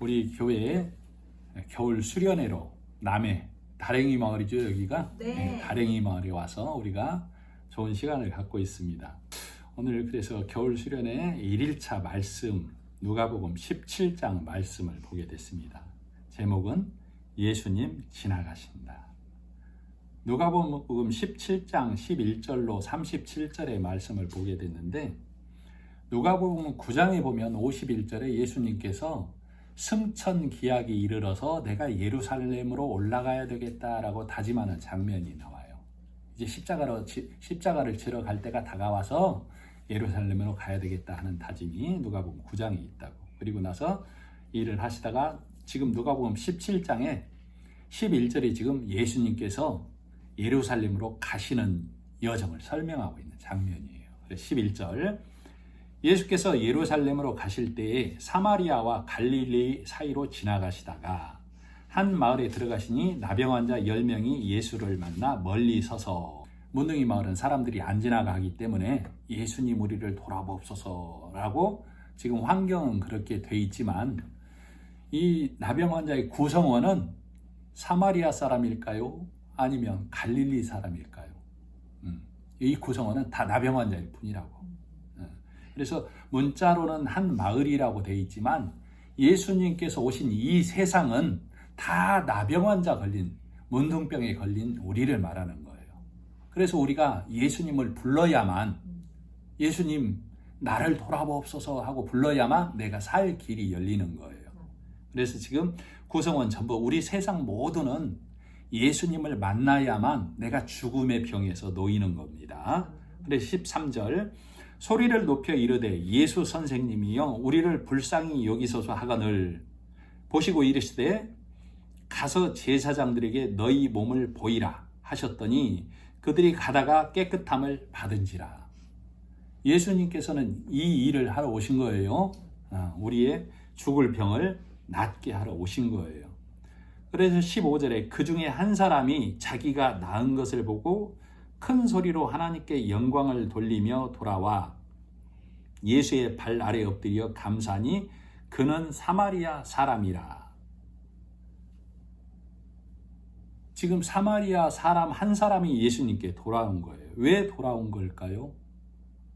우리 교회 겨울 수련회로 남해 다랭이 마을이죠, 여기가? 네. 다랭이 마을에 와서 우리가 좋은 시간을 갖고 있습니다. 오늘 그래서 겨울 수련회 1일차 말씀 누가복음 17장 말씀을 보게 됐습니다. 제목은 예수님 지나가신다. 누가복음 17장 11절로 37절의 말씀을 보게 됐는데, 누가복음 9장에 보면 51절에 예수님께서 승천 기약이 이르러서 내가 예루살렘으로 올라가야 되겠다라고 다짐하는 장면이 나와요. 이제 십자가를 지러 갈 때가 다가와서 예루살렘으로 가야 되겠다 하는 다짐이 누가복음 9장에 있다고. 그리고 나서 일을 하시다가 지금 누가복음 17장에 11절이 지금 예수님께서 예루살렘으로 가시는 여정을 설명하고 있는 장면이에요. 11절, 예수께서 예루살렘으로 가실 때에 사마리아와 갈릴리 사이로 지나가시다가 한 마을에 들어가시니 나병 환자 10명이 예수를 만나 멀리 서서, 문둥이 마을은 사람들이 안 지나가기 때문에 예수님 우리를 돌아보옵소서라고 지금 환경은 그렇게 돼 있지만, 이 나병 환자의 구성원은 사마리아 사람일까요? 아니면 갈릴리 사람일까요? 이 구성원은 다 나병 환자일 뿐이라고. 그래서 문자로는 한 마을이라고 되어 있지만 예수님께서 오신 이 세상은 다 나병 환자 걸린, 문둥병에 걸린 우리를 말하는 거예요. 그래서 우리가 예수님을 불러야만, 예수님 나를 돌아보옵소서 하고 불러야만 내가 살 길이 열리는 거예요. 그래서 지금 구성원 전부, 우리 세상 모두는 예수님을 만나야만 내가 죽음의 병에서 놓이는 겁니다. 그래서 13절, 소리를 높여 이르되 예수 선생님이여 우리를 불쌍히 여기소서 하거늘 보시고 이르시되 가서 제사장들에게 너희 몸을 보이라 하셨더니 그들이 가다가 깨끗함을 받은지라. 예수님께서는 이 일을 하러 오신 거예요. 우리의 죽을 병을 낫게 하러 오신 거예요. 그래서 15절에 그 중에 한 사람이 자기가 나은 것을 보고 큰 소리로 하나님께 영광을 돌리며 돌아와 예수의 발 아래 엎드려 감사하니 그는 사마리아 사람이라. 지금 사마리아 사람 한 사람이 예수님께 돌아온 거예요. 왜 돌아온 걸까요?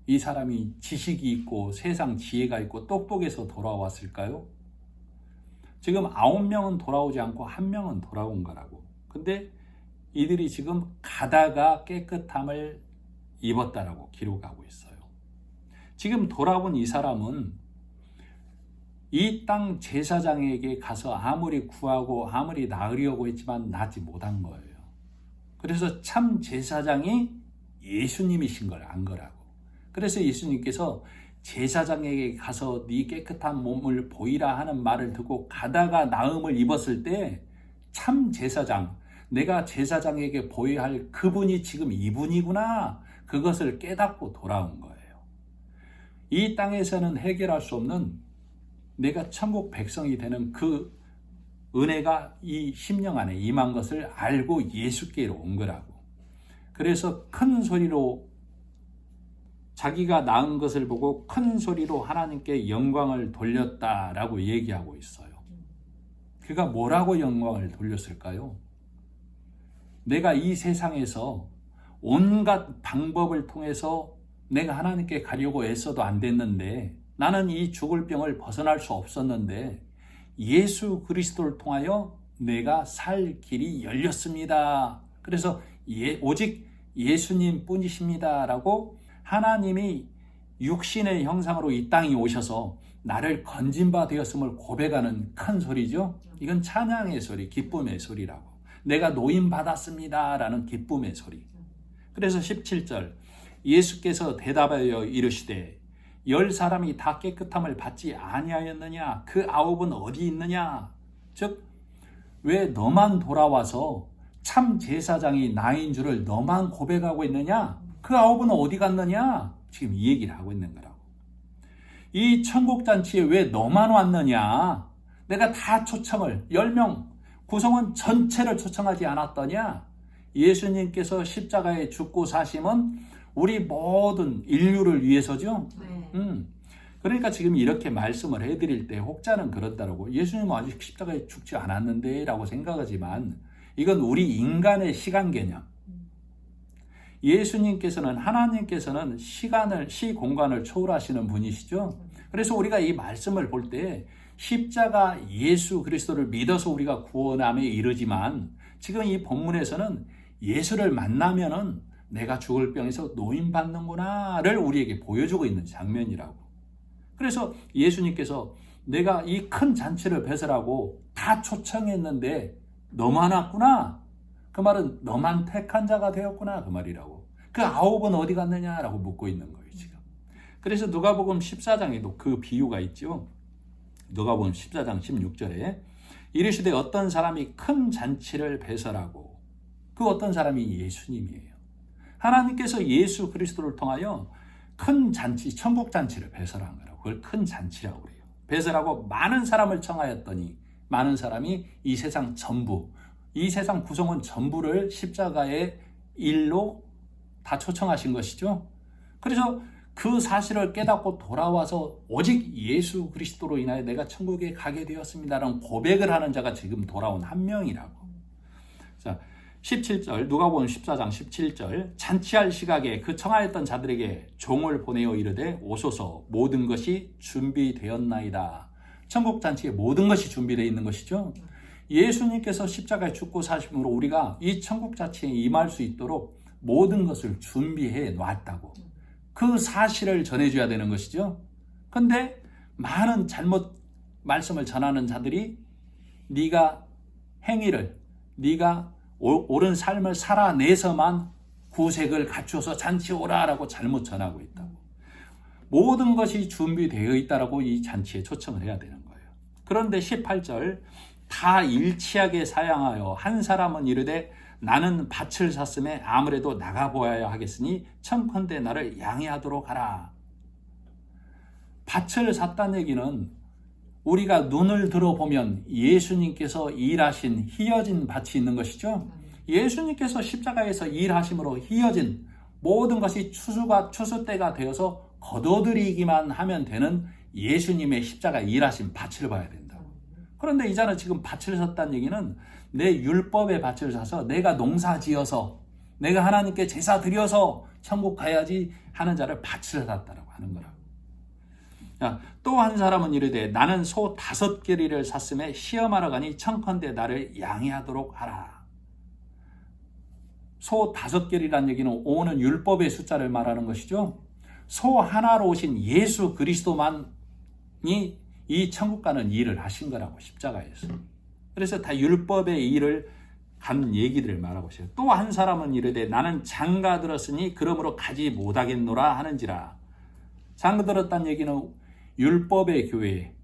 이 사람이 지식이 있고 세상 지혜가 있고 똑똑해서 돌아왔을까요? 지금 9명은 돌아오지 않고 1명은 돌아온 거라고. 근데 이들이 지금 가다가 깨끗함을 입었다라고 기록하고 있어요. 지금 돌아온 이 사람은 이 땅 제사장에게 가서 아무리 구하고 아무리 나으려고 했지만 낫지 못한 거예요. 그래서 참 제사장이 예수님이신 걸 안 거라고. 그래서 예수님께서 제사장에게 가서 네 깨끗한 몸을 보이라 하는 말을 듣고 가다가 나음을 입었을 때 참 제사장, 내가 제사장에게 보여야 할 그분이 지금 이분이구나, 그것을 깨닫고 돌아온 거예요. 이 땅에서는 해결할 수 없는 내가 천국 백성이 되는 그 은혜가 이 심령 안에 임한 것을 알고 예수께로 온 거라고. 그래서 큰 소리로, 자기가 낳은 것을 보고 큰 소리로 하나님께 영광을 돌렸다라고 얘기하고 있어요. 그가 뭐라고 영광을 돌렸을까요? 내가 이 세상에서 온갖 방법을 통해서 내가 하나님께 가려고 애써도 안 됐는데, 나는 이 죽을 병을 벗어날 수 없었는데 예수 그리스도를 통하여 내가 살 길이 열렸습니다. 그래서 오직 예수님 뿐이십니다 라고 하나님이 육신의 형상으로 이 땅에 오셔서 나를 건진 바 되었음을 고백하는 큰 소리죠. 이건 찬양의 소리, 기쁨의 소리라고. 내가 노임 받았습니다 라는 기쁨의 소리. 그래서 17절, 예수께서 대답하여 이르시되 10사람이 다 깨끗함을 받지 아니하였느냐? 그 9은 어디 있느냐? 즉, 왜 너만 돌아와서 참 제사장이 나인 줄을 너만 고백하고 있느냐? 그 9은 어디 갔느냐? 지금 이 얘기를 하고 있는 거라고. 이 천국잔치에 왜 너만 왔느냐? 내가 다 초청을, 10명 구성원 전체를 초청하지 않았더냐? 예수님께서 십자가에 죽고 사심은 우리 모든 인류를 위해서죠. 네. 그러니까 지금 이렇게 말씀을 해드릴 때 혹자는 그런다라고, 예수님은 아직 십자가에 죽지 않았는데 라고 생각하지만 이건 우리 인간의 시간 개념. 예수님께서는, 하나님께서는 시공간을 초월하시는 분이시죠. 그래서 우리가 이 말씀을 볼 때 십자가 예수 그리스도를 믿어서 우리가 구원함에 이르지만, 지금 이 본문에서는 예수를 만나면은 내가 죽을 병에서 노임받는구나를 우리에게 보여주고 있는 장면이라고. 그래서 예수님께서 내가 이 큰 잔치를 배설하고 다 초청했는데 너만 왔구나. 그 말은 너만 택한 자가 되었구나, 그 말이라고. 그 9은 어디 갔느냐라고 묻고 있는 거예요, 지금. 그래서 누가복음 14장에도 그 비유가 있죠. 누가복음 14장 16절에 이르시되 어떤 사람이 큰 잔치를 배설하고, 그 어떤 사람이 예수님이에요. 하나님께서 예수 그리스도를 통하여 큰 잔치, 천국 잔치를 배설한 거라고. 그걸 큰 잔치라고 그래요. 배설하고 많은 사람을 청하였더니 많은 사람이 이 세상 전부, 이 세상 구성원 전부를 십자가의 일로 다 초청하신 것이죠. 그래서 그 사실을 깨닫고 돌아와서 오직 예수 그리스도로 인하여 내가 천국에 가게 되었습니다라는 고백을 하는 자가 지금 돌아온 한 명이라고. 자, 17절, 누가복음 14장 17절, 잔치할 시각에 그 청하였던 자들에게 종을 보내어 이르되 오소서, 모든 것이 준비되었나이다. 천국 잔치에 모든 것이 준비되어 있는 것이죠. 예수님께서 십자가에 죽고 사심으로 우리가 이 천국 잔치에 임할 수 있도록 모든 것을 준비해 놨다고. 그 사실을 전해줘야 되는 것이죠. 근데 많은 잘못 말씀을 전하는 자들이 네가 행위를, 네가 옳은 삶을 살아내서만 구색을 갖춰서 잔치 오라라고 잘못 전하고 있다고. 모든 것이 준비되어 있다라고 이 잔치에 초청을 해야 되는 거예요. 그런데 18절, 다 일치하게 사양하여 한 사람은 이르되 나는 밭을 샀음에 아무래도 나가보아야 하겠으니 청컨대 나를 양해하도록 하라. 밭을 샀다는 얘기는 우리가 눈을 들어보면 예수님께서 일하신 희어진 밭이 있는 것이죠. 예수님께서 십자가에서 일하심으로 희어진 모든 것이 추수때가 되어서 거둬들이기만 하면 되는 예수님의 십자가 일하신 밭을 봐야 된다. 그런데 이자는 지금 밭을 샀다는 얘기는 내 율법의 밭을 사서 내가 농사 지어서 내가 하나님께 제사 드려서 천국 가야지 하는 자를 밭을 샀다라고 하는 거라고. 또 한 사람은 이르되 나는 소 5개리를 샀음에 시험하러 가니 청컨대 나를 양해하도록 하라. 소 5개리란 얘기는 5는 율법의 숫자를 말하는 것이죠. 소 하나로 오신 예수 그리스도만이 이 천국 가는 일을 하신 거라고, 십자가에서. 그래서 다 율법의 일을 간 얘기들을 말하고 있어요. 또 한 사람은 이르되 나는 장가 들었으니 그러므로 가지 못하겠노라 하는지라. 장가 들었다는 얘기는 율법의 교회에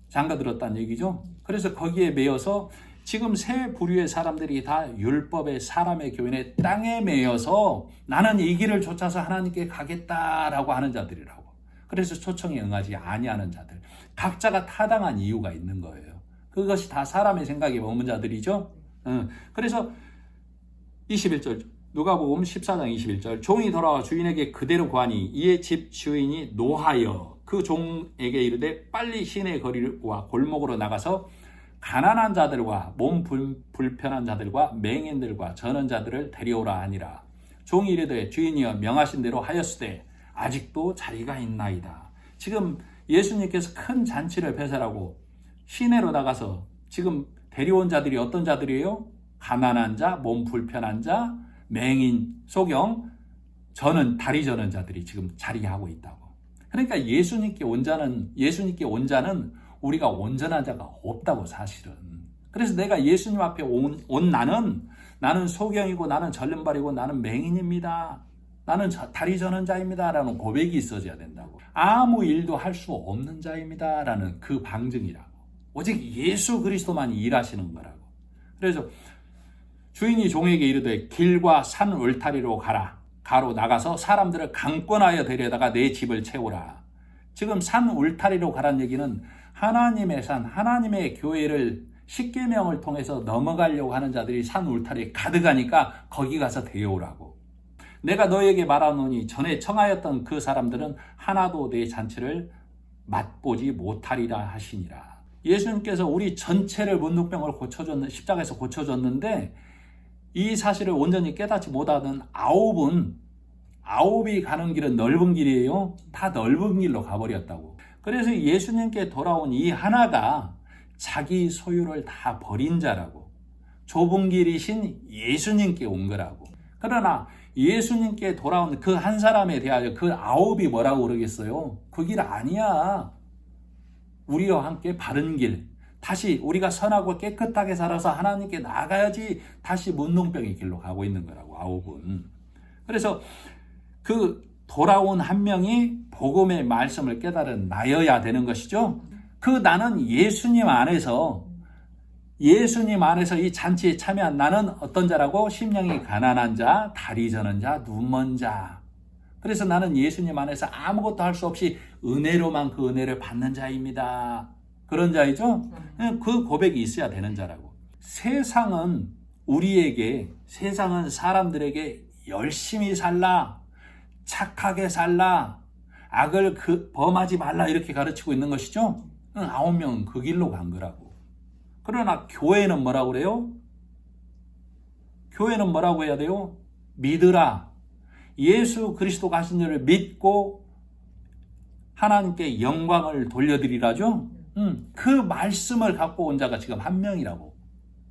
장가 들었다는 얘기죠. 그래서 거기에 매여서 지금 세 부류의 사람들이 다 율법의 사람의 교인의 땅에 매여서 나는 이 길을 쫓아서 하나님께 가겠다라고 하는 자들이라고. 그래서 초청에 응하지 아니하는 자들. 각자가 타당한 이유가 있는 거예요. 그것이 다 사람의 생각에 머문 자들이죠. 그래서 21절, 누가복음 14장 21절, 종이 돌아와 주인에게 그대로 구하니 이에 집 주인이 노하여 그 종에게 이르되 빨리 시내 거리와 골목으로 나가서 가난한 자들과 몸 불편한 자들과 맹인들과 저는 자들을 데려오라 하니라. 종이 이르되 주인이여 명하신 대로 하였으되 아직도 자리가 있나이다. 지금 예수님께서 큰 잔치를 배설하고 시내로 나가서 지금 데려온 자들이 어떤 자들이에요? 가난한 자, 몸 불편한 자, 맹인, 소경, 다리 저는 자들이 지금 자리하고 있다고. 그러니까 예수님께 온 자는 우리가 온전한 자가 없다고, 사실은. 그래서 내가 예수님 앞에 온 나는 소경이고 나는 절름발이고 나는 맹인입니다. 나는 다리 저는 자입니다. 라는 고백이 있어져야 된다고. 아무 일도 할 수 없는 자입니다. 라는 그 방증이라고. 오직 예수 그리스도만이 일하시는 거라고. 그래서 주인이 종에게 이르되 길과 산 울타리로 가로 나가서 사람들을 강권하여 데려다가 내 집을 채우라. 지금 산 울타리로 가란 얘기는 하나님의 산, 하나님의 교회를 십계명을 통해서 넘어가려고 하는 자들이 산 울타리에 가득하니까 거기 가서 데려오라고. 내가 너에게 말하노니 전에 청하였던 그 사람들은 하나도 내 잔치를 맛보지 못하리라 하시니라. 예수님께서 우리 전체를 문둥병을 고쳐줬는, 십자가에서 고쳐줬는데 이 사실을 온전히 깨닫지 못하는 아홉이 가는 길은 넓은 길이에요. 다 넓은 길로 가버렸다고. 그래서 예수님께 돌아온 이 하나가 자기 소유를 다 버린 자라고. 좁은 길이신 예수님께 온 거라고. 그러나 예수님께 돌아온 그 한 사람에 대하여 그 아홉이 뭐라고 그러겠어요? 그 길 아니야. 우리와 함께 바른 길. 다시 우리가 선하고 깨끗하게 살아서 하나님께 나아가야지 다시 문둥병의 길로 가고 있는 거라고, 아홉은. 그래서 그 돌아온 한 명이 복음의 말씀을 깨달은 나여야 되는 것이죠. 그 나는 예수님 안에서 이 잔치에 참여한 나는 어떤 자라고? 심령이 가난한 자, 다리 저는 자, 눈먼 자. 그래서 나는 예수님 안에서 아무것도 할 수 없이 은혜로만 그 은혜를 받는 자입니다. 그런 자이죠? 그 고백이 있어야 되는 자라고. 세상은 사람들에게 열심히 살라, 착하게 살라, 악을 범하지 말라 이렇게 가르치고 있는 것이죠. 9명은 그 길로 간 거라고. 그러나 교회는 뭐라고 그래요? 교회는 뭐라고 해야 돼요? 믿으라. 예수 그리스도가 하신 일을 믿고 하나님께 영광을 돌려드리라죠. 그 말씀을 갖고 온 자가 지금 한 명이라고.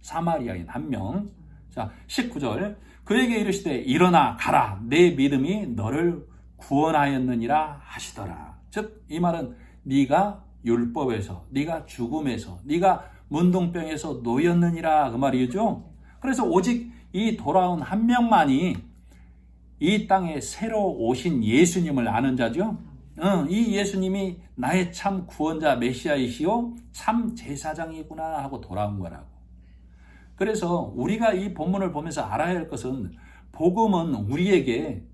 사마리아인 한 명. 자, 19절. 그에게 이르시되 일어나 가라. 내 믿음이 너를 구원하였느니라 하시더라. 즉 이 말은 네가 율법에서, 네가 죽음에서, 네가 문둥병에서 놓였느니라 그 말이죠. 그래서 오직 이 돌아온 한 명만이 이 땅에 새로 오신 예수님을 아는 자죠. 이 예수님이 나의 참 구원자 메시아이시오 참 제사장이구나 하고 돌아온 거라고. 그래서 우리가 이 본문을 보면서 알아야 할 것은 복음은 우리에게,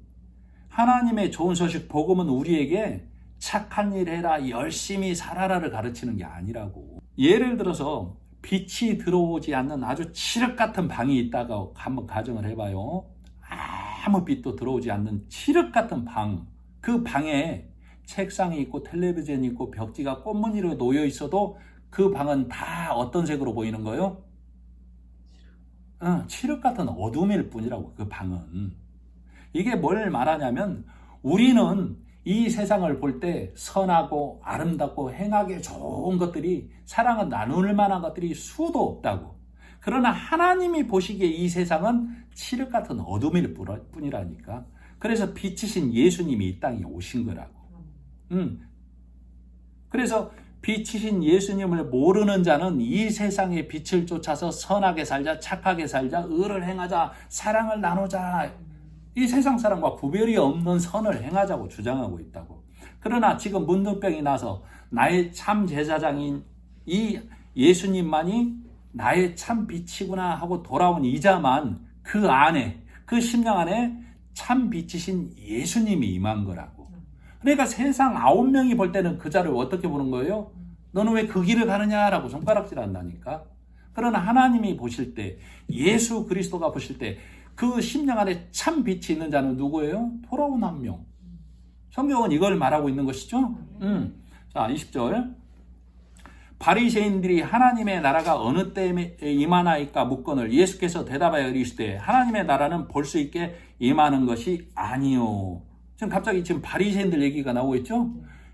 하나님의 좋은 소식 복음은 우리에게 착한 일 해라, 열심히 살아라를 가르치는 게 아니라고. 예를 들어서 빛이 들어오지 않는 아주 칠흑 같은 방이 있다가 한번 가정을 해봐요. 아무 빛도 들어오지 않는 칠흑 같은 방. 그 방에 책상이 있고 텔레비전이 있고 벽지가 꽃무늬로 놓여 있어도 그 방은 다 어떤 색으로 보이는 거예요? 칠흑 같은 어둠일 뿐이라고. 그 방은. 이게 뭘 말하냐면 우리는 이 세상을 볼 때 선하고 아름답고 행하기 좋은 것들이, 사랑은 나눌 만한 것들이 수도 없다고. 그러나 하나님이 보시기에 이 세상은 칠흑 같은 어둠일 뿐이라니까. 그래서 빛이신 예수님이 이 땅에 오신 거라고. 그래서 빛이신 예수님을 모르는 자는 이 세상의 빛을 쫓아서 선하게 살자, 착하게 살자, 의를 행하자, 사랑을 나누자, 이 세상 사람과 구별이 없는 선을 행하자고 주장하고 있다고. 그러나 지금 문둥병이 나서 나의 참 제사장인 이 예수님만이 나의 참 빛이구나 하고 돌아온 이자만 그 안에, 그 심령 안에 참 빛이신 예수님이 임한 거라고. 그러니까 세상 9명이 볼 때는 그 자를 어떻게 보는 거예요? 너는 왜 그 길을 가느냐라고 손가락질 한다니까. 그러나 하나님이 보실 때, 예수 그리스도가 보실 때 그 심령 안에 참 빛이 있는 자는 누구예요? 돌아온 한 명. 성경은 이걸 말하고 있는 것이죠. 자, 20절. 바리새인들이 하나님의 나라가 어느 때에 임하나이까 묻거늘 예수께서 대답하여 이르시되 하나님의 나라는 볼 수 있게 임하는 것이 아니요. 지금 갑자기 바리새인들 얘기가 나오고 있죠.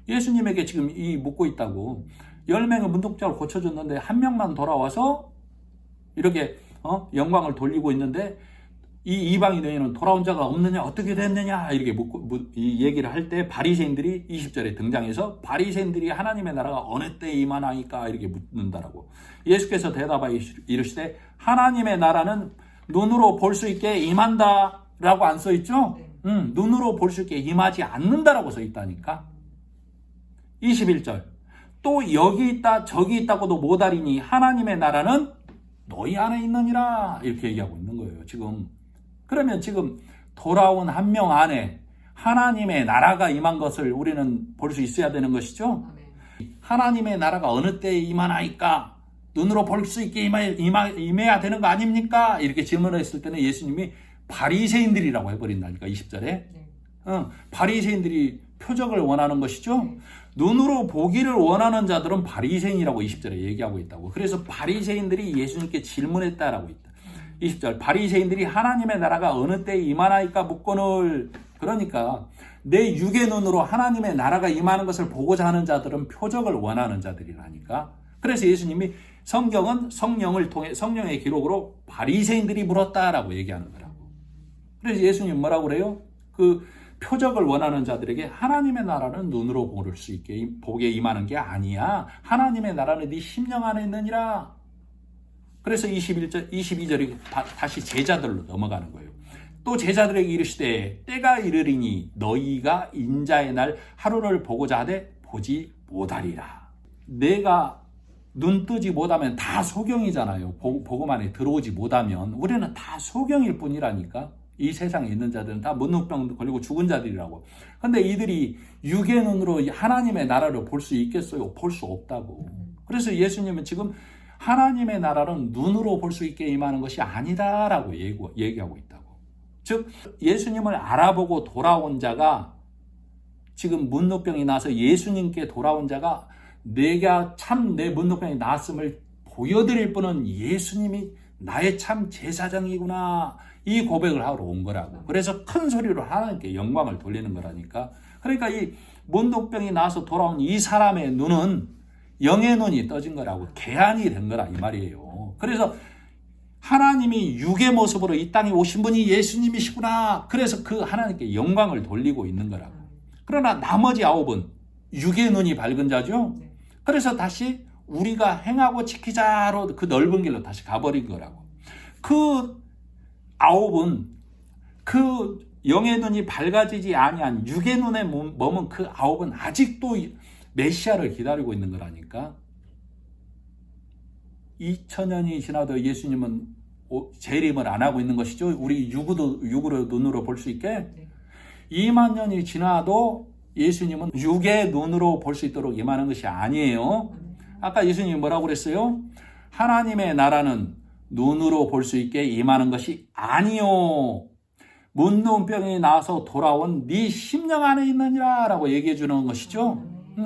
예수님에게 지금 묻고 있다고. 10명의 문둥병을 고쳐줬는데 한 명만 돌아와서 이렇게 영광을 돌리고 있는데 이 이방인 너희는 돌아온 자가 없느냐, 어떻게 됐느냐 이렇게 이 얘기를 할 때 바리새인들이 20절에 등장해서 바리새인들이 하나님의 나라가 어느 때에 임하나이까 이렇게 묻는다라고. 예수께서 대답하여 이르시되 하나님의 나라는 눈으로 볼 수 있게 임한다라고 안 써 있죠? 눈으로 볼 수 있게 임하지 않는다라고 써 있다니까. 21절. 또 여기 있다 저기 있다고도 못하리니 하나님의 나라는 너희 안에 있느니라 이렇게 얘기하고 있는 거예요 지금. 그러면 지금 돌아온 한 명 안에 하나님의 나라가 임한 것을 우리는 볼 수 있어야 되는 것이죠. 하나님의 나라가 어느 때에 임하나이까, 눈으로 볼 수 있게 임해야 되는 거 아닙니까? 이렇게 질문을 했을 때는 예수님이 바리새인들이라고 해버린다니까. 20절에 바리새인들이 표적을 원하는 것이죠. 눈으로 보기를 원하는 자들은 바리새인이라고 20절에 얘기하고 있다고. 그래서 바리새인들이 예수님께 질문했다라고 있다. 20절 바리새인들이 하나님의 나라가 어느 때에 임하나이까 묻거늘. 그러니까 내 육의 눈으로 하나님의 나라가 임하는 것을 보고자 하는 자들은 표적을 원하는 자들이라니까. 그래서 예수님이 성경은 성령을 통해 성령의 기록으로 바리새인들이 물었다라고 얘기하는 거라고. 그래서 예수님 뭐라고 그래요? 그 표적을 원하는 자들에게 하나님의 나라는 눈으로 볼 수 있게 보게 임하는 게 아니야. 하나님의 나라는 네 심령 안에 있느니라. 그래서 22절이 다시 제자들로 넘어가는 거예요. 또 제자들에게 이르시되 때가 이르리니 너희가 인자의 날 하루를 보고자 하되 보지 못하리라. 내가 눈 뜨지 못하면 다 소경이잖아요. 복음 안에 들어오지 못하면 우리는 다 소경일 뿐이라니까. 이 세상에 있는 자들은 다 문둥병 걸리고 죽은 자들이라고. 근데 이들이 육의 눈으로 하나님의 나라를 볼 수 있겠어요? 볼 수 없다고. 그래서 예수님은 지금 하나님의 나라는 눈으로 볼 수 있게 임하는 것이 아니다라고 얘기하고 있다고. 즉 예수님을 알아보고 돌아온 자가, 지금 문둥병이 나서 예수님께 돌아온 자가 내가 참 내 문둥병이 나았음을 보여드릴 분은 예수님이 나의 참 제사장이구나, 이 고백을 하러 온 거라고. 그래서 큰 소리로 하나님께 영광을 돌리는 거라니까. 그러니까 이 문둥병이 나서 돌아온 이 사람의 눈은 영의 눈이 떠진 거라고, 개안이 된 거라 이 말이에요. 그래서 하나님이 육의 모습으로 이 땅에 오신 분이 예수님이시구나. 그래서 그 하나님께 영광을 돌리고 있는 거라고. 그러나 나머지 9은 육의 눈이 밝은 자죠. 그래서 다시 우리가 행하고 지키자로 그 넓은 길로 다시 가버린 거라고. 그 9은 그 영의 눈이 밝아지지 아니한 육의 눈에 머문 그 9은 아직도 메시아를 기다리고 있는 거라니까. 2000년이 지나도 예수님은 재림을 안 하고 있는 것이죠. 우리 육으로 눈으로 볼 수 있게. 2만 년이 지나도 예수님은 육의 눈으로 볼 수 있도록 임하는 것이 아니에요. 아까 예수님이 뭐라고 그랬어요? 하나님의 나라는 눈으로 볼 수 있게 임하는 것이 아니요, 문둥병이 나서 돌아온 네 심령 안에 있느니라 라고 얘기해 주는 것이죠.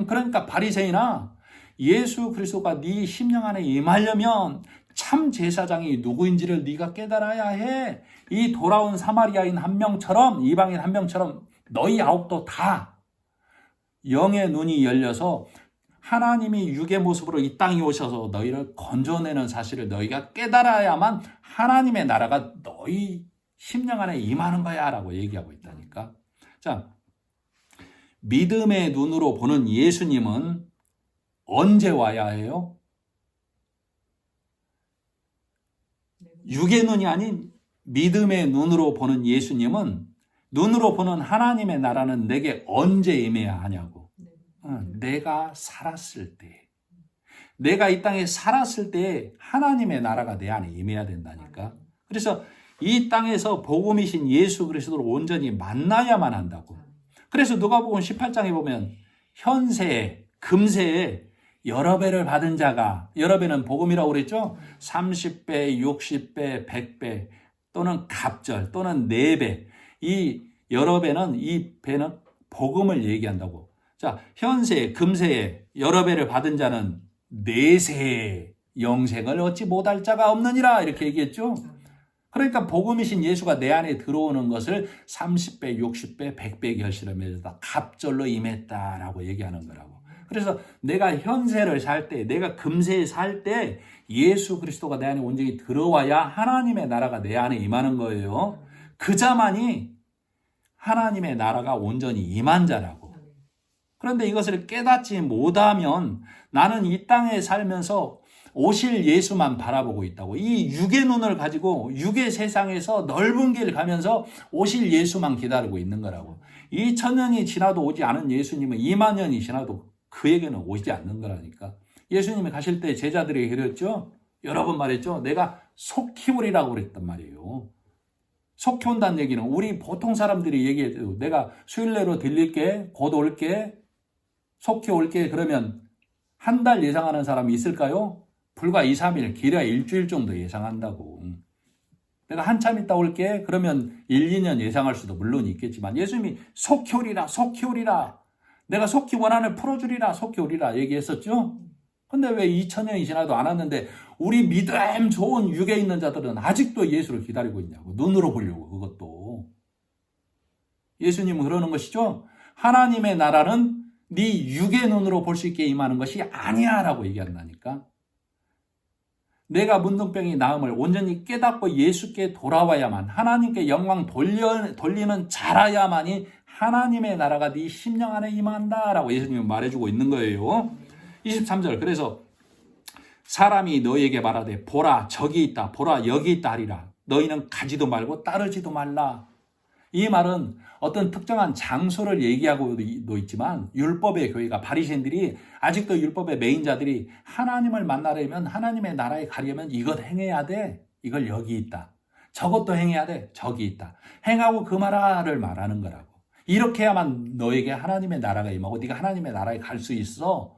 그러니까 바리새인아, 예수 그리스도가 네 심령 안에 임하려면 참 제사장이 누구인지를 네가 깨달아야 해. 이 돌아온 사마리아인 한 명처럼, 이방인 한 명처럼 너희 9도 다 영의 눈이 열려서 하나님이 육의 모습으로 이 땅에 오셔서 너희를 건져내는 사실을 너희가 깨달아야만 하나님의 나라가 너희 심령 안에 임하는 거야 라고 얘기하고 있다니까. 자, 믿음의 눈으로 보는 예수님은 언제 와야 해요? 육의 눈이 아닌 믿음의 눈으로 보는 예수님은, 눈으로 보는 하나님의 나라는 내게 언제 임해야 하냐고. 내가 살았을 때, 내가 이 땅에 살았을 때 하나님의 나라가 내 안에 임해야 된다니까. 그래서 이 땅에서 복음이신 예수 그리스도를 온전히 만나야만 한다고. 그래서 누가복음 18장에 보면 현세에, 금세에 여러 배를 받은 자가, 여러 배는 복음이라고 그랬죠. 30배, 60배, 100배 또는 갑절 또는 4배. 이 여러 배는, 이 배는 복음을 얘기한다고. 자, 현세에, 금세에 여러 배를 받은 자는 내세에 영생을 얻지 못할 자가 없느니라 이렇게 얘기했죠. 그러니까 복음이신 예수가 내 안에 들어오는 것을 30배, 60배, 100배 결실하면서 갑절로 임했다라고 얘기하는 거라고. 그래서 내가 현세를 살 때, 내가 금세에 살 때 예수 그리스도가 내 안에 온전히 들어와야 하나님의 나라가 내 안에 임하는 거예요. 그 자만이 하나님의 나라가 온전히 임한 자라고. 그런데 이것을 깨닫지 못하면 나는 이 땅에 살면서 오실 예수만 바라보고 있다고. 이 육의 눈을 가지고 육의 세상에서 넓은 길 가면서 오실 예수만 기다리고 있는 거라고. 2000년이 지나도 오지 않은 예수님은 2만 년이 지나도 그에게는 오지 않는 거라니까. 예수님이 가실 때 제자들에게 그랬죠. 여러 번 말했죠. 내가 속히 오리라고 그랬단 말이에요. 속히 온다는 얘기는 우리 보통 사람들이 얘기해도 내가 수요일 내로 들릴게, 곧 올게, 속히 올게, 그러면 한 달 예상하는 사람이 있을까요? 불과 2, 3일, 길어야 일주일 정도 예상한다고. 내가 한참 있다 올게, 그러면 1, 2년 예상할 수도 물론 있겠지만 예수님이 속히 오리라, 속히 오리라. 내가 속히 원한을 풀어주리라, 속히 오리라 얘기했었죠? 근데 왜 2000년이 지나도 안 왔는데 우리 믿음 좋은 육에 있는 자들은 아직도 예수를 기다리고 있냐고. 눈으로 보려고. 그것도 예수님은 그러는 것이죠. 하나님의 나라는 네 육의 눈으로 볼 수 있게 임하는 것이 아니야 라고 얘기한다니까. 내가 문둥병이 나음을 온전히 깨닫고 예수께 돌아와야만, 하나님께 영광 돌리는 자라야만이 하나님의 나라가 네 심령 안에 임한다 라고 예수님은 말해주고 있는 거예요. 23절. 그래서 사람이 너에게 말하되 보라 저기 있다, 보라 여기 있다 하리라. 너희는 가지도 말고 따르지도 말라. 이 말은 어떤 특정한 장소를 얘기하고도 있지만, 율법의 교회가, 바리새인들이, 아직도 율법의 메인자들이 하나님을 만나려면, 하나님의 나라에 가려면 이것 행해야 돼. 이걸 여기 있다. 저것도 행해야 돼. 저기 있다. 행하고 금하라를 말하는 거라고. 이렇게 해야만 너에게 하나님의 나라가 임하고 네가 하나님의 나라에 갈 수 있어.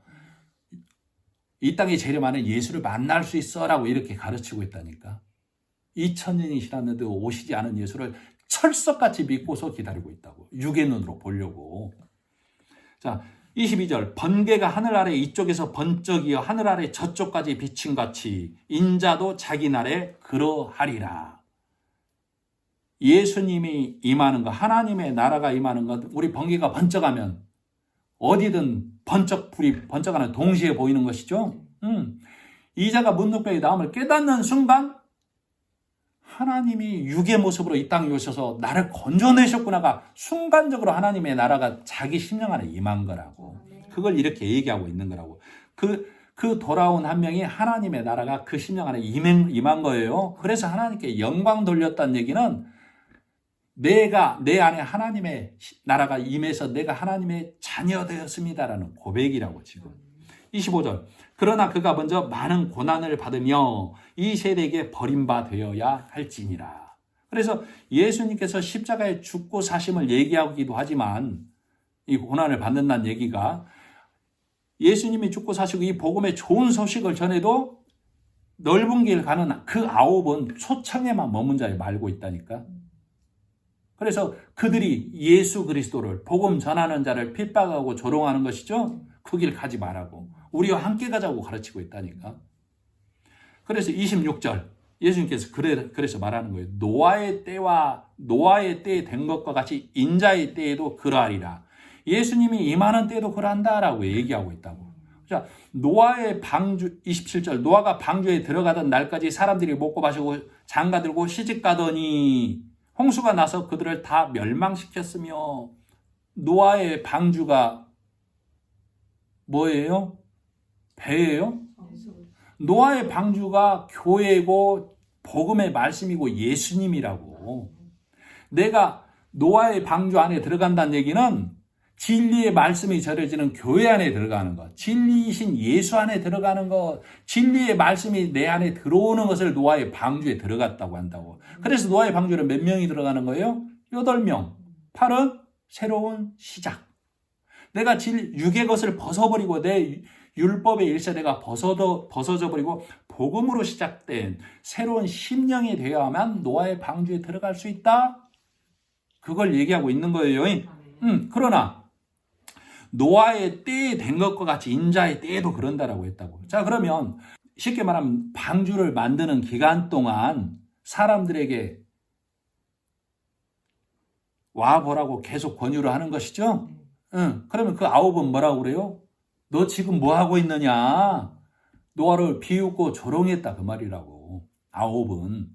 이 땅에 재림하는 예수를 만날 수 있어 라고 이렇게 가르치고 있다니까. 2000년이 지났는데 오시지 않은 예수를 철석같이 믿고서 기다리고 있다고. 육의 눈으로 보려고. 자, 22절. 번개가 하늘 아래 이쪽에서 번쩍이어 하늘 아래 저쪽까지 비친 같이 인자도 자기 날에 그러하리라. 예수님이 임하는 것, 하나님의 나라가 임하는 것, 우리 번개가 번쩍하면 어디든 불이 번쩍하는 동시에 보이는 것이죠. 이자가 문둥병이 나음을 깨닫는 순간 하나님이 육의 모습으로 이 땅에 오셔서 나를 건져내셨구나가 순간적으로 하나님의 나라가 자기 심령 안에 임한 거라고. 그걸 이렇게 얘기하고 있는 거라고. 그 돌아온 한 명이 하나님의 나라가 그 심령 안에 임한 거예요. 그래서 하나님께 영광 돌렸다는 얘기는 내 안에 하나님의 나라가 임해서 내가 하나님의 자녀 되었습니다라는 고백이라고 지금. 25절. 그러나 그가 먼저 많은 고난을 받으며 이 세대에게 버림받아야 할지니라. 그래서 예수님께서 십자가에 죽고 사심을 얘기하기도 하지만, 이 고난을 받는다는 얘기가, 예수님이 죽고 사시고 이 복음의 좋은 소식을 전해도 넓은 길 가는 그 아홉은 초창에만 머문 자에 말고 있다니까. 그래서 그들이 예수 그리스도를, 복음 전하는 자를 핍박하고 조롱하는 것이죠. 그 길 가지 말라고. 우리와 함께 가자고 가르치고 있다니까. 그래서 26절. 예수님께서 그래서 말하는 거예요. 노아의 때에 된 것과 같이 인자의 때에도 그러하리라. 예수님이 임하는 때에도 그러한다라고 얘기하고 있다고. 자, 노아의 방주, 27절. 노아가 방주에 들어가던 날까지 사람들이 먹고 마시고 장가들고 시집가더니 홍수가 나서 그들을 다 멸망시켰으며, 노아의 방주가 뭐예요? 배예요? 노아의 방주가 교회고 복음의 말씀이고 예수님이라고. 내가 노아의 방주 안에 들어간다는 얘기는 진리의 말씀이 전해지는 교회 안에 들어가는 것, 진리이신 예수 안에 들어가는 것, 진리의 말씀이 내 안에 들어오는 것을 노아의 방주에 들어갔다고 한다고. 그래서 노아의 방주는 몇 명이 들어가는 거예요? 8명. 8은 새로운 시작. 내가 육의 것을 벗어버리고 내 율법의 일세대가 벗어져 버리고 복음으로 시작된 새로운 심령이 되어야만 노아의 방주에 들어갈 수 있다. 그걸 얘기하고 있는 거예요. 그러나 노아의 때에 된 것과 같이 인자의 때에도 그런다라고 했다고. 자, 그러면 쉽게 말하면 방주를 만드는 기간 동안 사람들에게 와보라고 계속 권유를 하는 것이죠. 그러면 그 아홉은 뭐라고 그래요? 너 지금 뭐 하고 있느냐? 노아를 비웃고 조롱했다 그 말이라고. 아홉은.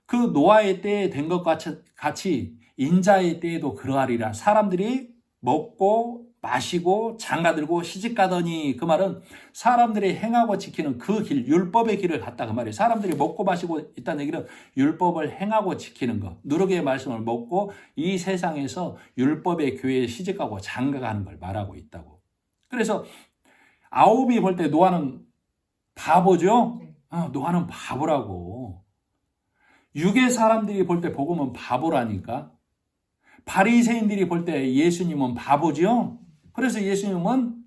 그 노아의 때에 된 것 같이 인자의 때에도 그러하리라. 사람들이 먹고 마시고 장가들고 시집가더니, 그 말은 사람들이 행하고 지키는 그 길, 율법의 길을 갔다 그 말이에요. 사람들이 먹고 마시고 있다는 얘기는 율법을 행하고 지키는 것, 누룩의 말씀을 먹고 이 세상에서 율법의 교회에 시집가고 장가가는 걸 말하고 있다고. 그래서 아홉이 볼 때 노아는 바보죠? 노아는 바보라고. 육의 사람들이 볼 때 복음은 바보라니까. 바리새인들이 볼 때 예수님은 바보죠? 그래서 예수님은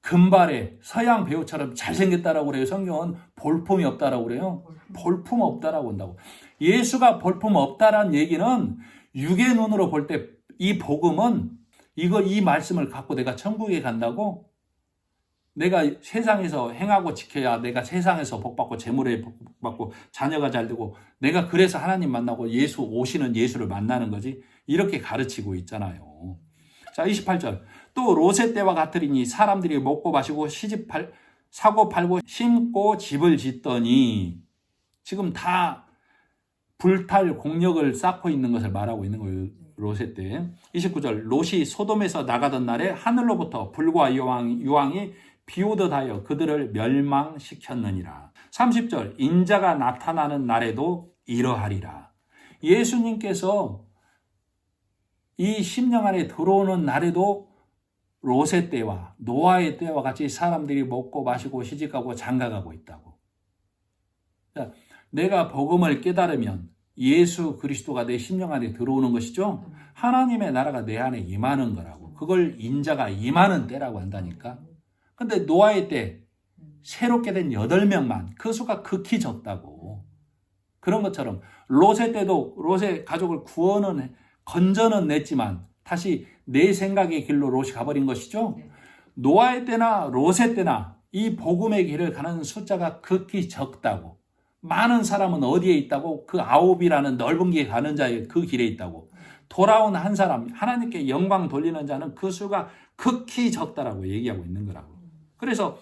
금발에 서양 배우처럼 잘생겼다라고 그래요. 성경은 볼품이 없다라고 그래요. 볼품 없다라고 한다고. 예수가 볼품 없다라는 얘기는 육의 눈으로 볼 때 이 복음은 이 말씀을 갖고 내가 천국에 간다고? 내가 세상에서 행하고 지켜야 내가 세상에서 복받고 재물에 복받고 자녀가 잘 되고 내가 그래서 하나님 만나고 오시는 예수를 만나는 거지. 이렇게 가르치고 있잖아요. 자, 28절. 또 롯의 때와 같으리니 사람들이 먹고 마시고 사고 팔고 심고 집을 짓더니 지금 다 불탈 공력을 쌓고 있는 것을 말하고 있는 거예요. 롯의 때. 29절. 롯이 소돔에서 나가던 날에 하늘로부터 불과 유황이 비오듯 하여 그들을 멸망시켰느니라. 30절. 인자가 나타나는 날에도 이러하리라. 예수님께서 이 심령 안에 들어오는 날에도 롯의 때와 노아의 때와 같이 사람들이 먹고 마시고 시집가고 장가가고 있다고. 내가 복음을 깨달으면 예수 그리스도가 내 심령 안에 들어오는 것이죠. 하나님의 나라가 내 안에 임하는 거라고. 그걸 인자가 임하는 때라고 한다니까. 근데 노아의 때 새롭게 된 8명만 그 수가 극히 적다고. 그런 것처럼 롯의 때도 롯의 가족을 건져는 냈지만 다시 내 생각의 길로 롯이 가버린 것이죠. 노아의 때나 롯의 때나 이 복음의 길을 가는 숫자가 극히 적다고. 많은 사람은 어디에 있다고? 그 아홉이라는 넓은 길에 가는 자의 그 길에 있다고. 돌아온 한 사람, 하나님께 영광 돌리는 자는 그 수가 극히 적다라고 얘기하고 있는 거라고. 그래서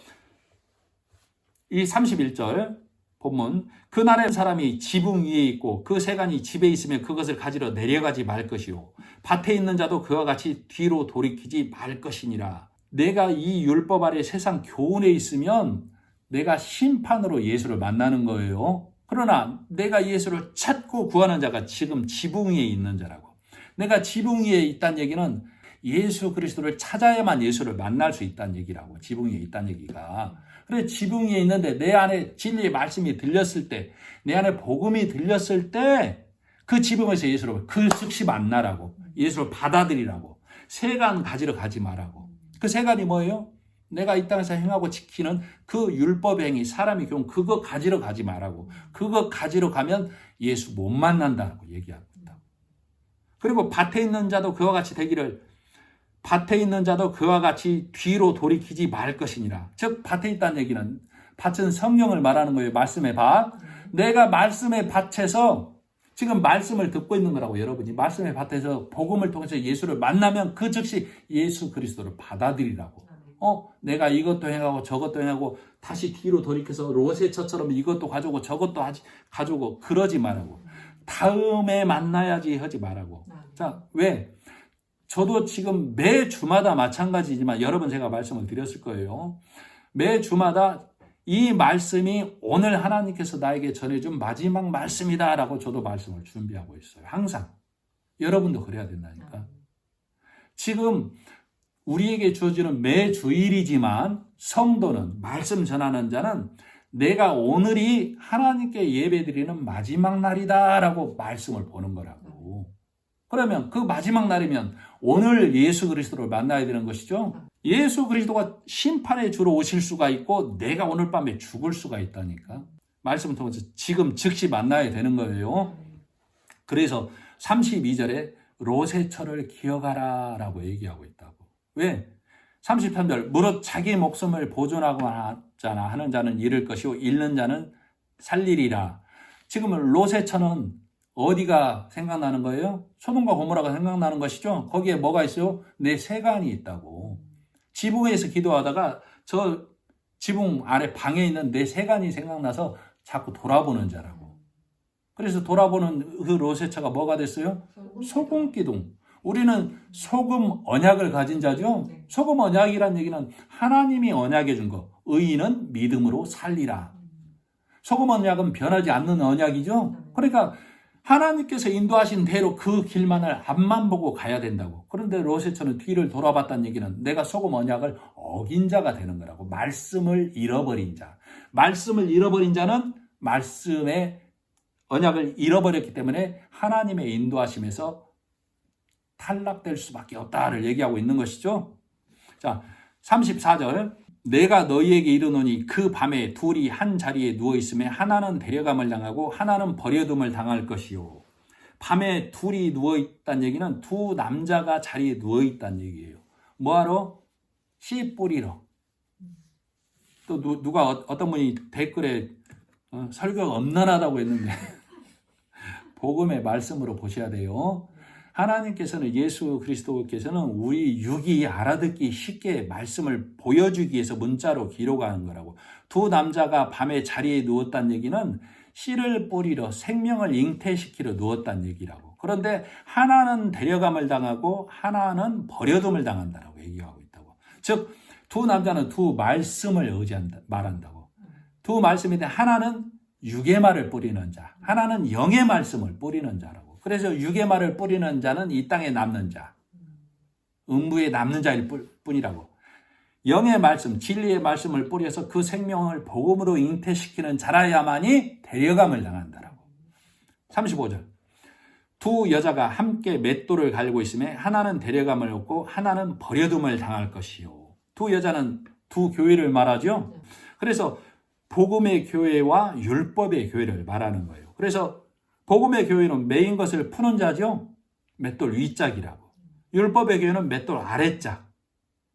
이 31절 본문, 그날의 사람이 지붕 위에 있고 그 세간이 집에 있으면 그것을 가지러 내려가지 말 것이요 밭에 있는 자도 그와 같이 뒤로 돌이키지 말 것이니라. 내가 이 율법 아래 세상 교훈에 있으면 내가 심판으로 예수를 만나는 거예요. 그러나 내가 예수를 찾고 구하는 자가 지금 지붕 위에 있는 자라고. 내가 지붕 위에 있다는 얘기는 예수 그리스도를 찾아야만 예수를 만날 수 있다는 얘기라고. 지붕 위에 있다는 얘기가. 그래, 지붕 위에 있는데 내 안에 진리의 말씀이 들렸을 때, 내 안에 복음이 들렸을 때 그 지붕에서 예수를 그 즉시 만나라고. 예수를 받아들이라고. 세간 가지러 가지 말라고. 그 세간이 뭐예요? 내가 이 땅에서 행하고 지키는 그 율법의 행위, 사람의 교훈, 그거 가지러 가지 말라고. 그거 가지러 가면 예수 못 만난다고 얘기하고 있다고. 그리고 밭에 있는 자도 그와 같이 되기를, 밭에 있는 자도 그와 같이 뒤로 돌이키지 말 것이니라. 즉 밭에 있다는 얘기는, 밭은 성령을 말하는 거예요. 말씀의 밭. 내가 말씀의 밭에서 지금 말씀을 듣고 있는 거라고. 여러분이 말씀의 밭에서 복음을 통해서 예수를 만나면 그 즉시 예수 그리스도를 받아들이라고. 내가 이것도 행하고 저것도 행하고 다시 뒤로 돌이켜서 롯의 처처럼 이것도 가져오고 저것도 가져오고 그러지 말라고. 다음에 만나야지 하지 말라고. 자, 왜? 저도 지금 매 주마다 마찬가지지만 여러 번 제가 말씀을 드렸을 거예요. 매 주마다 이 말씀이 오늘 하나님께서 나에게 전해준 마지막 말씀이다라고 저도 말씀을 준비하고 있어요. 항상. 여러분도 그래야 된다니까. 지금 우리에게 주어지는 매 주일이지만 성도는, 말씀 전하는 자는 내가 오늘이 하나님께 예배드리는 마지막 날이다라고 말씀을 보는 거라고. 그러면 그 마지막 날이면 오늘 예수 그리스도를 만나야 되는 것이죠. 예수 그리스도가 심판의 주로 오실 수가 있고 내가 오늘 밤에 죽을 수가 있다니까. 말씀을 통해서 지금 즉시 만나야 되는 거예요. 그래서 32절에 롯의 철을 기억하라 라고 얘기하고 있다고. 왜? 33절 무릇 자기 목숨을 보존하고자 하는 자는 잃을 것이요 잃는 자는 살리리라. 지금 롯의 처는 어디가 생각나는 거예요? 소돔과 고모라가 생각나는 것이죠. 거기에 뭐가 있어요? 내 세간이 있다고. 지붕에서 기도하다가 저 지붕 아래 방에 있는 내 세간이 생각나서 자꾸 돌아보는 자라고. 그래서 돌아보는 그 롯의 처가 뭐가 됐어요? 소금 기둥. 우리는 소금 언약을 가진 자죠. 소금 언약이란 얘기는 하나님이 언약해 준 거. 의인은 믿음으로 살리라. 소금 언약은 변하지 않는 언약이죠. 그러니까 하나님께서 인도하신 대로 그 길만을 앞만 보고 가야 된다고. 그런데 롯의 처는 뒤를 돌아봤다는 얘기는 내가 소금 언약을 어긴 자가 되는 거라고. 말씀을 잃어버린 자. 말씀을 잃어버린 자는 말씀의 언약을 잃어버렸기 때문에 하나님의 인도하심에서 탈락될 수밖에 없다를 얘기하고 있는 것이죠. 자, 34절. 내가 너희에게 이르노니 그 밤에 둘이 한 자리에 누워 있으며 하나는 데려감을 당하고 하나는 버려둠을 당할 것이요. 밤에 둘이 누워있다는 얘기는 두 남자가 자리에 누워있다는 얘기예요. 뭐하러? 씨 뿌리러. 또 누가 어떤 분이 댓글에 설교가 엄난하다고 했는데 복음의 말씀으로 보셔야 돼요. 하나님께서는 예수 그리스도께서는 우리 육이 알아듣기 쉽게 말씀을 보여주기 위해서 문자로 기록하는 거라고. 두 남자가 밤에 자리에 누웠다는 얘기는 씨를 뿌리러 생명을 잉태시키러 누웠다는 얘기라고. 그런데 하나는 데려감을 당하고 하나는 버려둠을 당한다라고 얘기하고 있다고. 즉 두 남자는 두 말씀을 말한다고. 두 말씀인데 하나는 육의 말을 뿌리는 자, 하나는 영의 말씀을 뿌리는 자라고. 그래서 육의 말을 뿌리는 자는 이 땅에 남는 자, 음부에 남는 자일 뿐이라고. 영의 말씀, 진리의 말씀을 뿌려서 그 생명을 복음으로 잉태시키는 자라야만이 데려감을 당한다라고. 35절. 두 여자가 함께 맷돌을 갈고 있음에 하나는 데려감을 얻고 하나는 버려둠을 당할 것이요. 두 여자는 두 교회를 말하죠. 그래서 복음의 교회와 율법의 교회를 말하는 거예요. 그래서 복음의 교회는 매인 것을 푸는 자죠. 맷돌 윗짝이라고. 율법의 교회는 맷돌 아랫짝.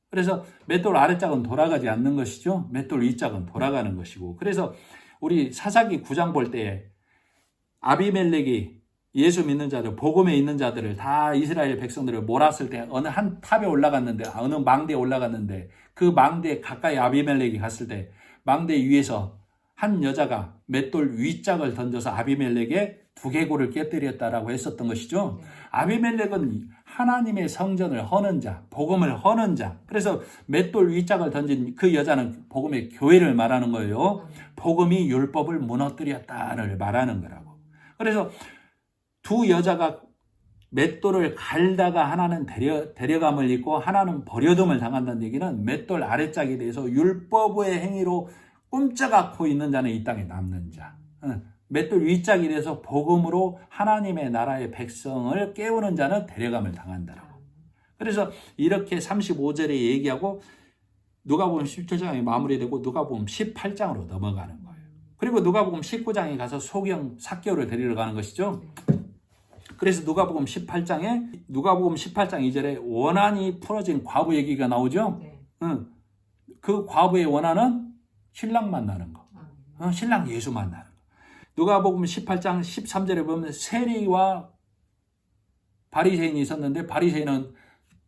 그래서 맷돌 아랫짝은 돌아가지 않는 것이죠. 맷돌 윗짝은 돌아가는 것이고. 그래서 우리 사사기 9장 볼 때 아비멜렉이 예수 믿는 자들, 복음에 있는 자들을 다 이스라엘 백성들을 몰았을 때 어느 한 탑에 올라갔는데, 어느 망대에 올라갔는데 그 망대에 가까이 아비멜렉이 갔을 때 망대 위에서 한 여자가 맷돌 윗짝을 던져서 아비멜렉의 두개골을 깨뜨렸다라고 했었던 것이죠. 아비멜렉은 하나님의 성전을 허는 자, 복음을 허는 자. 그래서 맷돌 윗짝을 던진 그 여자는 복음의 교회를 말하는 거예요. 복음이 율법을 무너뜨렸다를 말하는 거라고. 그래서 두 여자가 맷돌을 갈다가 하나는 데려감을 입고 하나는 버려둠을 당한다는 얘기는 맷돌 아랫짝에 대해서 율법의 행위로 꿈쩍 앓고 있는 자는 이 땅에 남는 자. 맷돌 윗짝에 대해서 복음으로 하나님의 나라의 백성을 깨우는 자는 데려감을 당한다라고. 그래서 이렇게 35절에 얘기하고 누가복음 17장이 마무리되고 누가복음 18장으로 넘어가는 거예요. 그리고 누가복음 19장에 가서 소경 삭개오를 데리러 가는 것이죠. 그래서 누가복음 18장 2절에 원한이 풀어진 과부 얘기가 나오죠. 그 과부의 원한은 신랑 만나는 거. 신랑 예수 만나는 거. 누가복음 18장 13절에 보면 세리와 바리새인이 있었는데 바리새인은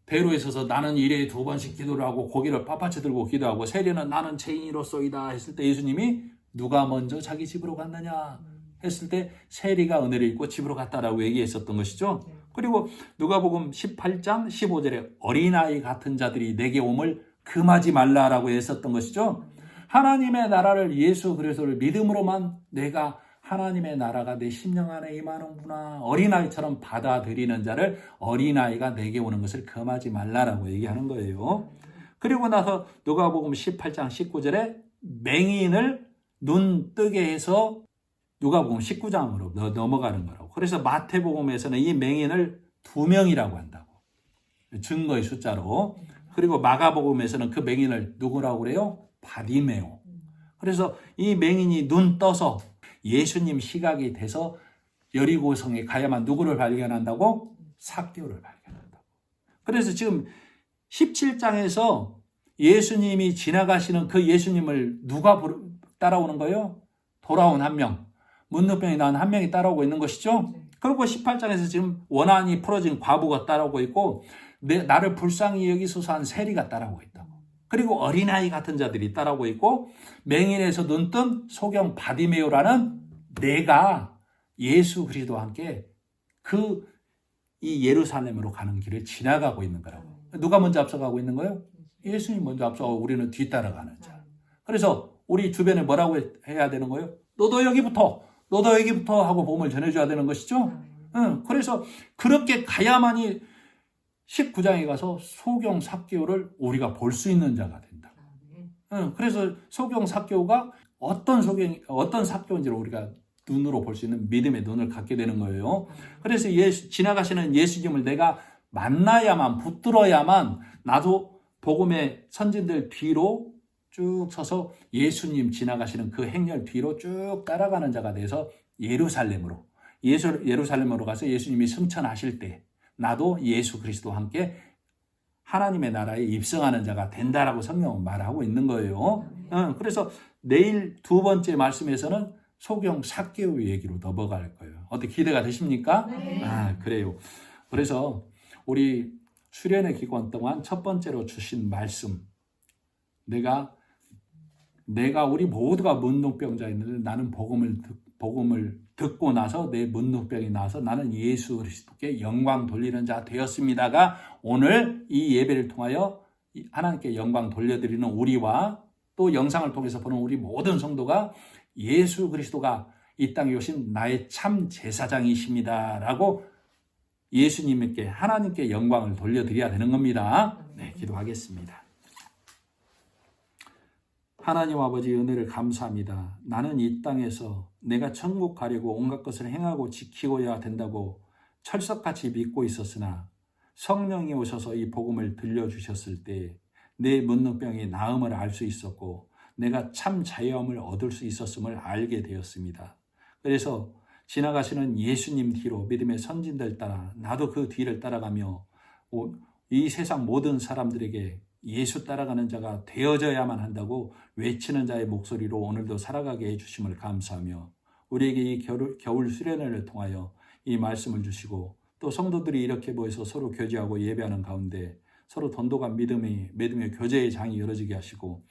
배로에 서서 나는 일에 2번씩 기도를 하고 고기를 빳빳이 들고 기도하고 세리는 나는 죄인으로소이다 했을 때 예수님이 누가 먼저 자기 집으로 갔느냐 했을 때 세리가 은혜를 입고 집으로 갔다라고 얘기했었던 것이죠. 그리고 누가복음 18장 15절에 어린아이 같은 자들이 내게 옴을 금하지 말라라고 했었던 것이죠. 하나님의 나라를 예수 그리스도를 믿음으로만 내가 하나님의 나라가 내 심령 안에 임하는구나. 어린아이처럼 받아들이는 자를 어린아이가 내게 오는 것을 금하지 말라라고 얘기하는 거예요. 그리고 나서 누가복음 18장 19절에 맹인을 눈 뜨게 해서 누가복음 19장으로 넘어가는 거라고. 그래서 마태복음에서는 이 맹인을 2명이라고 한다고. 증거의 숫자로. 그리고 마가복음에서는 그 맹인을 누구라고 그래요? 바디메오. 그래서 이 맹인이 눈 떠서 예수님 시각이 돼서 여리고성에 가야만 누구를 발견한다고? 삭개오를 발견한다고. 그래서 지금 17장에서 예수님이 지나가시는 그 예수님을 누가 따라오는 거예요? 돌아온 한 명. 문둥병이 나온 한 명이 따라오고 있는 것이죠. 그리고 18장에서 지금 원한이 풀어진 과부가 따라오고 있고 나를 불쌍히 여기소서 한 세리가 따라오고 있다고. 그리고 어린아이 같은 자들이 따라오고 있고 맹인에서 눈뜬 소경 바디메오라는 내가 예수 그리스도와 함께 이 예루살렘으로 가는 길을 지나가고 있는 거라고. 누가 먼저 앞서가고 있는 거예요? 예수님 먼저 앞서가고 우리는 뒤따라가는 자. 그래서 우리 주변에 뭐라고 해야 되는 거예요? 너도 여기부터 하고 복음을 전해줘야 되는 것이죠. 그래서 그렇게 가야만이 19장에 가서 소경 삭개오를 우리가 볼 수 있는 자가 된다. 그래서 소경 삭개오가 어떤 삭개오인지를 우리가 눈으로 볼 수 있는 믿음의 눈을 갖게 되는 거예요. 그래서 지나가시는 예수님을 내가 만나야만, 붙들어야만 나도 복음의 선진들 뒤로 쭉 서서 예수님 지나가시는 그 행렬 뒤로 쭉 따라가는 자가 돼서 예루살렘으로 예루살렘으로 가서 예수님이 승천하실 때 나도 예수 그리스도와 함께 하나님의 나라에 입성하는 자가 된다라고 성경은 말하고 있는 거예요. 그래서 내일 두 번째 말씀에서는 소경 삭개오 얘기로 넘어갈 거예요. 어떻게 기대가 되십니까? 네. 그래요. 그래서 우리 수련회 기간 동안 첫 번째로 주신 말씀, 내가 우리 모두가 문둥병자였는데 나는 복음을 듣고 나서 내 문둥병이 나서 나는 예수 그리스도께 영광 돌리는 자 되었습니다가 오늘 이 예배를 통하여 하나님께 영광 돌려드리는 우리와 또 영상을 통해서 보는 우리 모든 성도가 예수 그리스도가 이 땅에 오신 나의 참 제사장이십니다 라고 예수님께 하나님께 영광을 돌려드려야 되는 겁니다. 네, 기도하겠습니다. 하나님 아버지 은혜를 감사합니다. 나는 이 땅에서 내가 천국 가려고 온갖 것을 행하고 지키고야 된다고 철석같이 믿고 있었으나 성령이 오셔서 이 복음을 들려주셨을 때 내 문둥병이 나음을 알 수 있었고 내가 참 자유함을 얻을 수 있었음을 알게 되었습니다. 그래서 지나가시는 예수님 뒤로 믿음의 선진들 따라 나도 그 뒤를 따라가며 이 세상 모든 사람들에게 예수 따라가는 자가 되어져야만 한다고 외치는 자의 목소리로 오늘도 살아가게 해주심을 감사하며 우리에게 이 겨울 수련회를 통하여 이 말씀을 주시고 또 성도들이 이렇게 모여서 서로 교제하고 예배하는 가운데 서로 돈독한 믿음의 교제의 장이 열어지게 하시고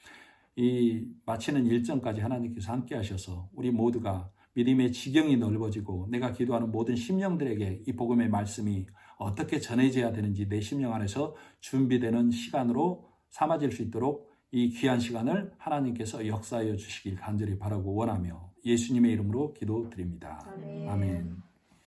이 마치는 일정까지 하나님께서 함께 하셔서 우리 모두가 믿음의 지경이 넓어지고 내가 기도하는 모든 심령들에게 이 복음의 말씀이 어떻게 전해져야 되는지 내 심령 안에서 준비되는 시간으로 삼아질 수 있도록 이 귀한 시간을 하나님께서 역사하여 주시길 간절히 바라고 원하며 예수님의 이름으로 기도드립니다. 아멘.